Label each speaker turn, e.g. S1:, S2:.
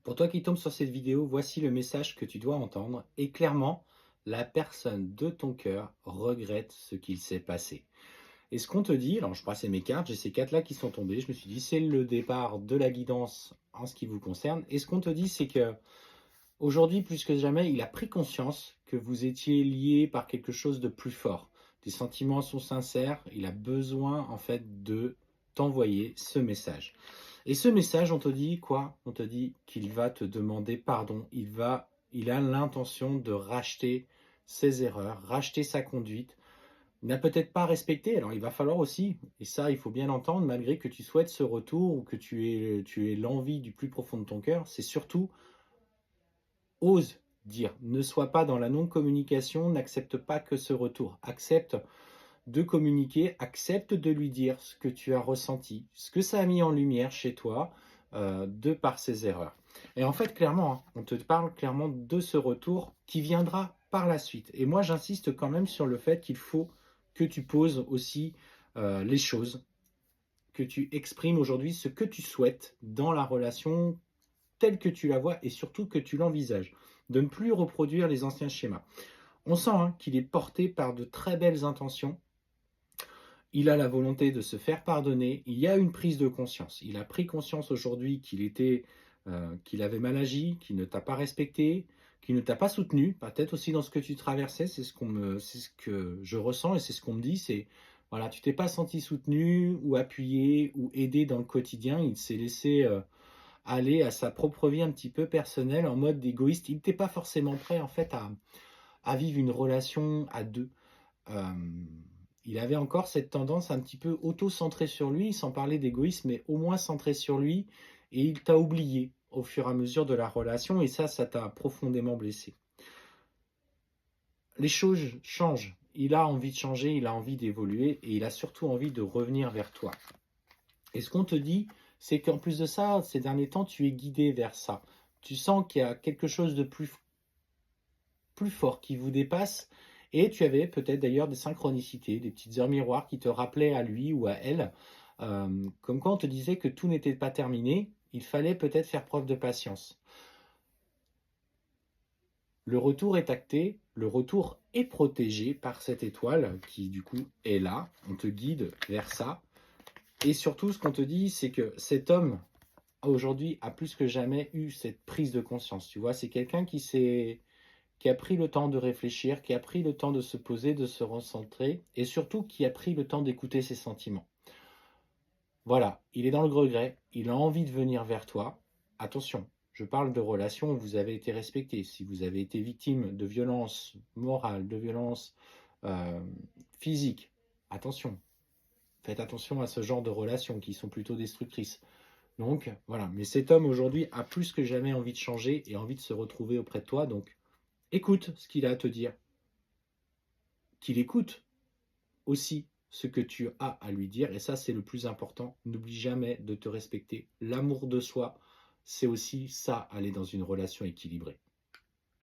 S1: Pour toi qui tombes sur cette vidéo, voici le message que tu dois entendre. Et clairement, la personne de ton cœur regrette ce qu'il s'est passé. Et ce qu'on te dit, alors je brassais mes cartes, j'ai ces cartes-là qui sont tombées. Je me suis dit, c'est le départ de la guidance en ce qui vous concerne. Et ce qu'on te dit, c'est que aujourd'hui, plus que jamais, il a pris conscience que vous étiez liés par quelque chose de plus fort. Tes sentiments sont sincères. Il a besoin, en fait, de t'envoyer ce message. Et ce message, on te dit quoi? On te dit qu'il va te demander pardon. Il a l'intention de racheter ses erreurs, racheter sa conduite. Il n'a peut-être pas respecté. Alors, il va falloir aussi, et ça, il faut bien l'entendre, malgré que tu souhaites ce retour ou que tu aies l'envie du plus profond de ton cœur, c'est surtout ose dire. Ne sois pas dans la non-communication, n'accepte pas que ce retour. Accepte de communiquer, accepte de lui dire ce que tu as ressenti, ce que ça a mis en lumière chez toi, de par ses erreurs. Et en fait, clairement, hein, on te parle clairement de ce retour qui viendra par la suite. Et moi, j'insiste quand même sur le fait qu'il faut que tu poses aussi les choses, que tu exprimes aujourd'hui ce que tu souhaites dans la relation telle que tu la vois et surtout que tu l'envisages, de ne plus reproduire les anciens schémas. On sent hein, qu'il est porté par de très belles intentions. Il a la volonté de se faire pardonner. Il y a une prise de conscience. Il a pris conscience aujourd'hui qu'il avait mal agi, qu'il ne t'a pas respecté, qu'il ne t'a pas soutenu. Peut-être aussi dans ce que tu traversais, c'est ce que je ressens et c'est ce qu'on me dit. C'est voilà, tu t'es pas senti soutenu ou appuyé ou aidé dans le quotidien. Il s'est laissé aller à sa propre vie un petit peu personnelle en mode égoïste. Il n'était pas forcément prêt en fait à vivre une relation à deux. Il avait encore cette tendance un petit peu auto-centrée sur lui, sans parler d'égoïsme, mais au moins centré sur lui, et il t'a oublié au fur et à mesure de la relation, et ça t'a profondément blessé. Les choses changent, il a envie de changer, il a envie d'évoluer, et il a surtout envie de revenir vers toi. Et ce qu'on te dit, c'est qu'en plus de ça, ces derniers temps, tu es guidé vers ça. Tu sens qu'il y a quelque chose de plus fort qui vous dépasse. Et tu avais peut-être d'ailleurs des synchronicités, des petites heures miroirs qui te rappelaient à lui ou à elle, comme quand on te disait que tout n'était pas terminé, il fallait peut-être faire preuve de patience. Le retour est acté, le retour est protégé par cette étoile qui du coup est là, on te guide vers ça. Et surtout ce qu'on te dit, c'est que cet homme aujourd'hui a plus que jamais eu cette prise de conscience. Tu vois, c'est quelqu'un qui a pris le temps de réfléchir, qui a pris le temps de se poser, de se recentrer, et surtout qui a pris le temps d'écouter ses sentiments. Voilà, il est dans le regret, il a envie de venir vers toi. Attention, je parle de relations où vous avez été respecté. Si vous avez été victime de violences morales, de violences euh, physiques, attention, faites attention à ce genre de relations qui sont plutôt destructrices. Donc voilà, mais cet homme aujourd'hui a plus que jamais envie de changer et envie de se retrouver auprès de toi, donc écoute ce qu'il a à te dire, qu'il écoute aussi ce que tu as à lui dire, et ça c'est le plus important. N'oublie jamais de te respecter. L'amour de soi, c'est aussi ça, aller dans une relation équilibrée.